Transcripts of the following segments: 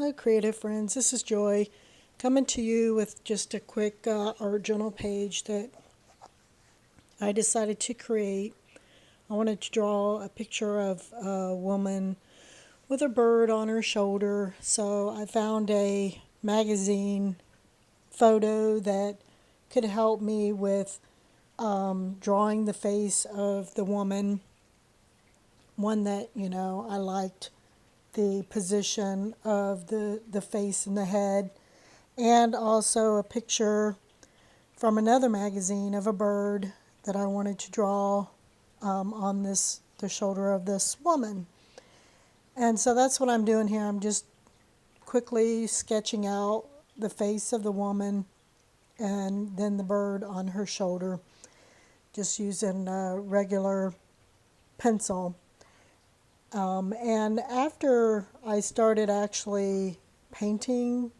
Hello creative friends, this is Joy coming to you with just a quick art journal page that I decided to create. I wanted to draw a picture of a woman with a bird on her shoulder, so I found a magazine photo that could help me with drawing the face of the woman, one that, I liked the position of the face and the head, and also a picture from another magazine of a bird that I wanted to draw on the shoulder of this woman. And so that's what I'm doing here. I'm just quickly sketching out the face of the woman and then the bird on her shoulder, just using a regular pencil. And after I started actually painting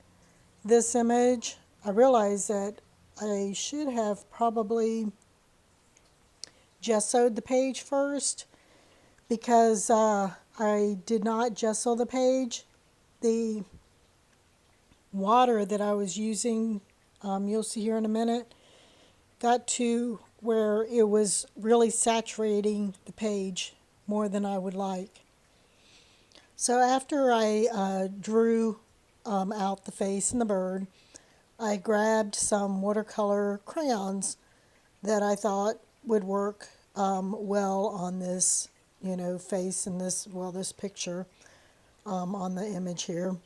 this image, I realized that I should have probably gessoed the page first, because I did not gesso the page. The water that I was using, you'll see here in a minute, got to where it was really saturating the page more than I would like. So after I drew out the face and the bird, I grabbed some watercolor crayons that I thought would work well on this, face and this picture on the image here.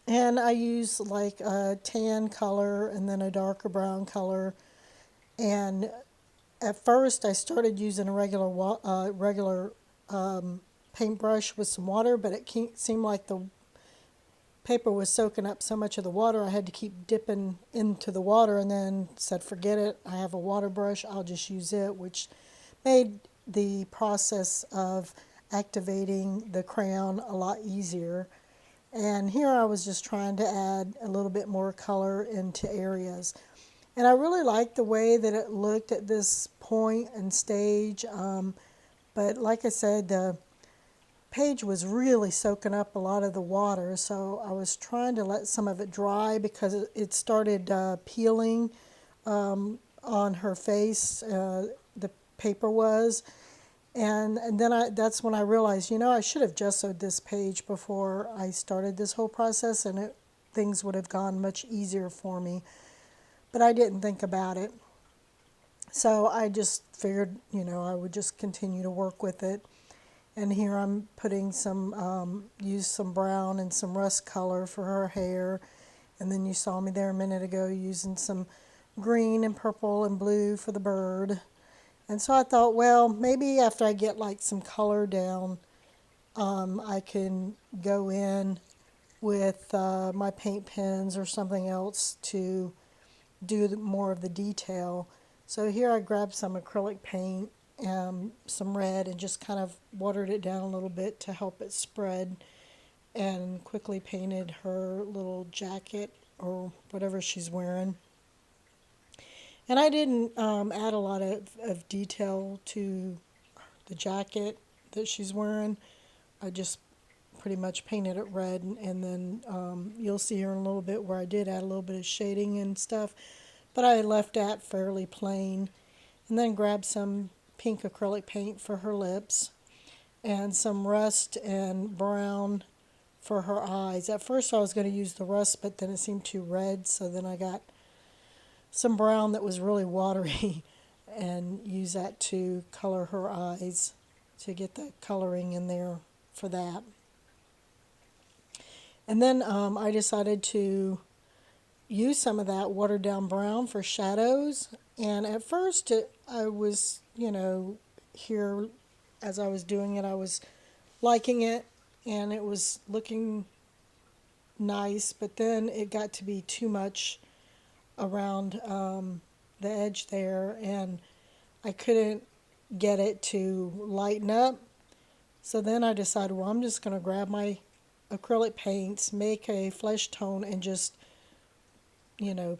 And I use like a tan color and then a darker brown color. And at first I started using a regular paintbrush with some water, but it seemed like the paper was soaking up so much of the water I had to keep dipping into the water, and then said forget it, I have a water brush, I'll just use it, which made the process of activating the crayon a lot easier. And here I was just trying to add a little bit more color into areas. And I really liked the way that it looked at this point and stage. But like I said, the page was really soaking up a lot of the water, so I was trying to let some of it dry because it started peeling on her face, the paper was. And then that's when I realized, I should have gessoed this page before I started this whole process, and things would have gone much easier for me. But I didn't think about it. So I just figured, I would just continue to work with it. And here I'm putting use some brown and some rust color for her hair. And then you saw me there a minute ago using some green and purple and blue for the bird. And so I thought, well, maybe after I get like some color down, I can go in with my paint pens or something else to do more of the detail. So here I grabbed some acrylic paint and some red and just kind of watered it down a little bit to help it spread, and quickly painted her little jacket or whatever she's wearing. And I didn't add a lot of detail to the jacket that she's wearing. I just pretty much painted it red, and then you'll see here in a little bit where I did add a little bit of shading and stuff, but I left that fairly plain. And then grabbed some pink acrylic paint for her lips and some rust and brown for her eyes. At first I was going to use the rust, but then it seemed too red, so then I got some brown that was really watery and use that to color her eyes, to get that coloring in there for that. And then I decided to use some of that watered down brown for shadows. And at first I was, here as I was doing it, I was liking it and it was looking nice, but then it got to be too much around the edge there, and I couldn't get it to lighten up. So then I decided, well, I'm just going to grab my acrylic paints, make a flesh tone, and just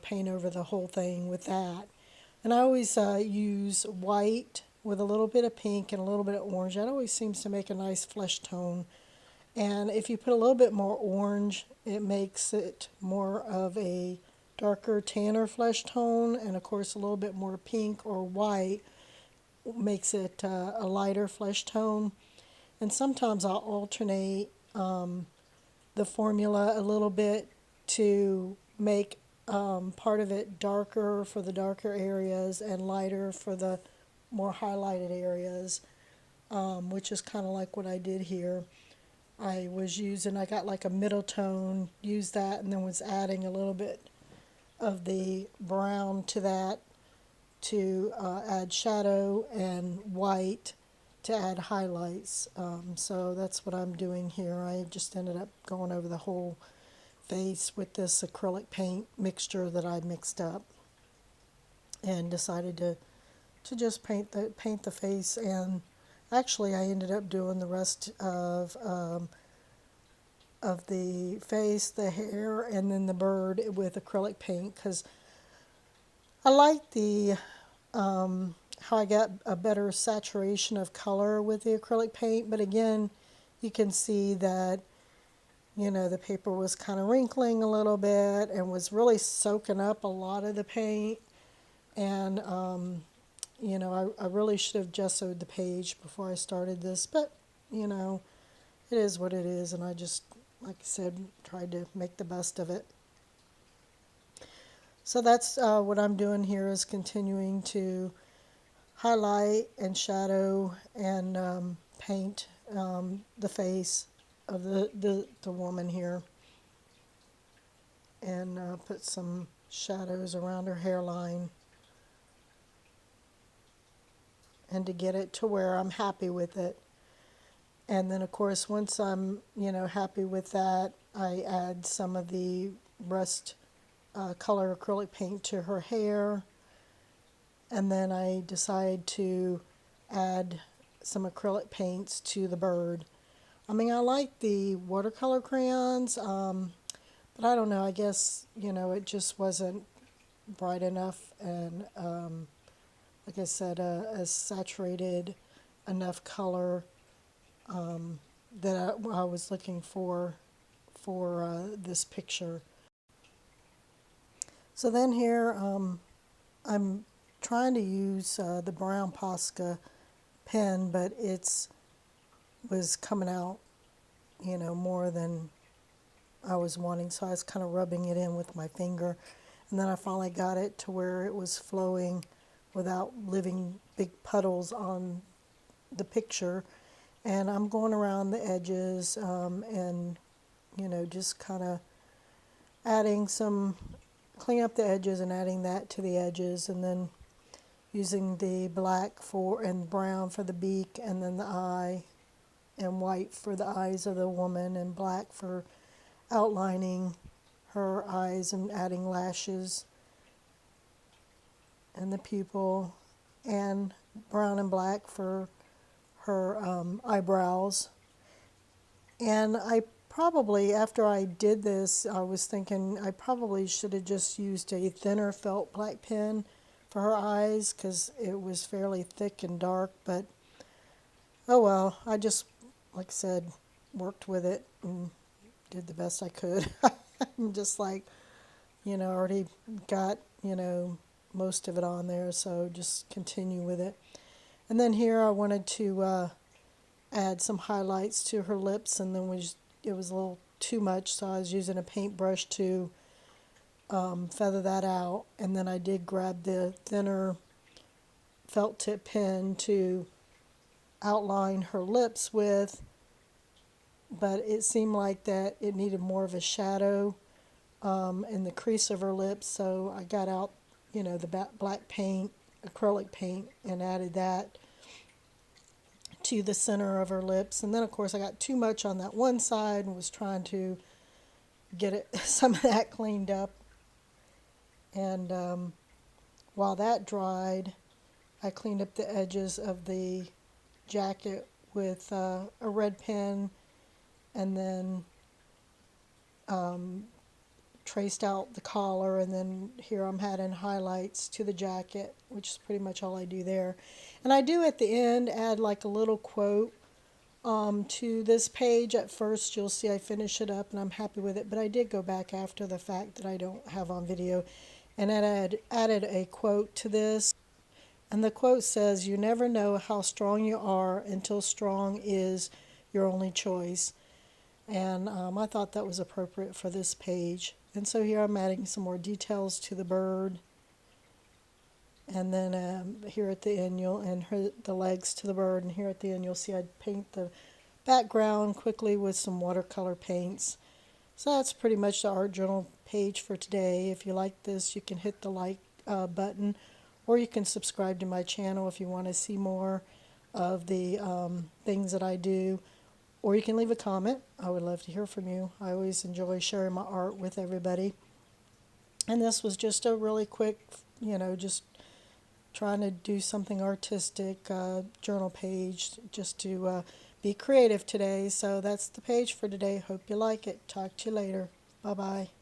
paint over the whole thing with that. And I always use white with a little bit of pink and a little bit of orange. That always seems to make a nice flesh tone. And if you put a little bit more orange, it makes it more of a darker tanner flesh tone, and of course a little bit more pink or white makes it a lighter flesh tone. And sometimes I'll alternate the formula a little bit to make part of it darker for the darker areas and lighter for the more highlighted areas, which is kind of like what I did here. I got like a middle tone, used that, and then was adding a little bit of the brown to that to add shadow, and white to add highlights. So that's what I'm doing here. I just ended up going over the whole face with this acrylic paint mixture that I mixed up, and decided to just paint the face. And actually I ended up doing the rest of the face, the hair, and then the bird with acrylic paint, because I like the how I got a better saturation of color with the acrylic paint. But again, you can see that, you know, the paper was kind of wrinkling a little bit and was really soaking up a lot of the paint. And you know, I really should have gessoed the page before I started this, but you know, it is what it is, and I just, like I said, tried to make the best of it. So that's what I'm doing here, is continuing to highlight and shadow and paint the face of the woman here, and put some shadows around her hairline, and to get it to where I'm happy with it. And then of course once I'm, you know, happy with that, I add some of the rust color acrylic paint to her hair, and then I decide to add some acrylic paints to the bird. I mean, I like the watercolor crayons, but I don't know, I guess, you know, it just wasn't bright enough, and like I said, a saturated enough color that I was looking for this picture. So then here I'm trying to use the brown Posca pen, but it's was coming out, you know, more than I was wanting, so I was kind of rubbing it in with my finger, and then I finally got it to where it was flowing without leaving big puddles on the picture. And I'm going around the edges and, you know, just kind of adding some, clean up the edges and adding that to the edges, and then using the black for and brown for the beak, and then the eye, and white for the eyes of the woman, and black for outlining her eyes and adding lashes and the pupil, and brown and black for her eyebrows. And I probably, after I did this, I was thinking I probably should have just used a thinner felt black pen for her eyes, because it was fairly thick and dark. But oh well, I just, like I said, worked with it and did the best I could. I'm just like, you know, already got, you know, most of it on there, so just continue with it. And then here I wanted to add some highlights to her lips, and then it was a little too much, so I was using a paintbrush to feather that out. And then I did grab the thinner felt tip pen to outline her lips with, but it seemed like that it needed more of a shadow in the crease of her lips, so I got out, you know, the black paint, acrylic paint, and added that to the center of her lips. And then of course I got too much on that one side and was trying to get it some of that cleaned up. And while that dried, I cleaned up the edges of the jacket with a red pen, and then traced out the collar, and then here I'm adding highlights to the jacket, which is pretty much all I do there. And I do at the end add like a little quote to this page. At first you'll see I finish it up and I'm happy with it, but I did go back after the fact that I don't have on video and added a quote to this. And the quote says, "You never know how strong you are until strong is your only choice." And I thought that was appropriate for this page. And so here I'm adding some more details to the bird. And then here at the end, the legs to the bird. And here at the end, you'll see I paint the background quickly with some watercolor paints. So that's pretty much the art journal page for today. If you like this, you can hit the like button, or you can subscribe to my channel if you want to see more of the things that I do. Or you can leave a comment. I would love to hear from you. I always enjoy sharing my art with everybody. And this was just a really quick, just trying to do something artistic, journal page, just to be creative today. So that's the page for today. Hope you like it. Talk to you later. Bye-bye.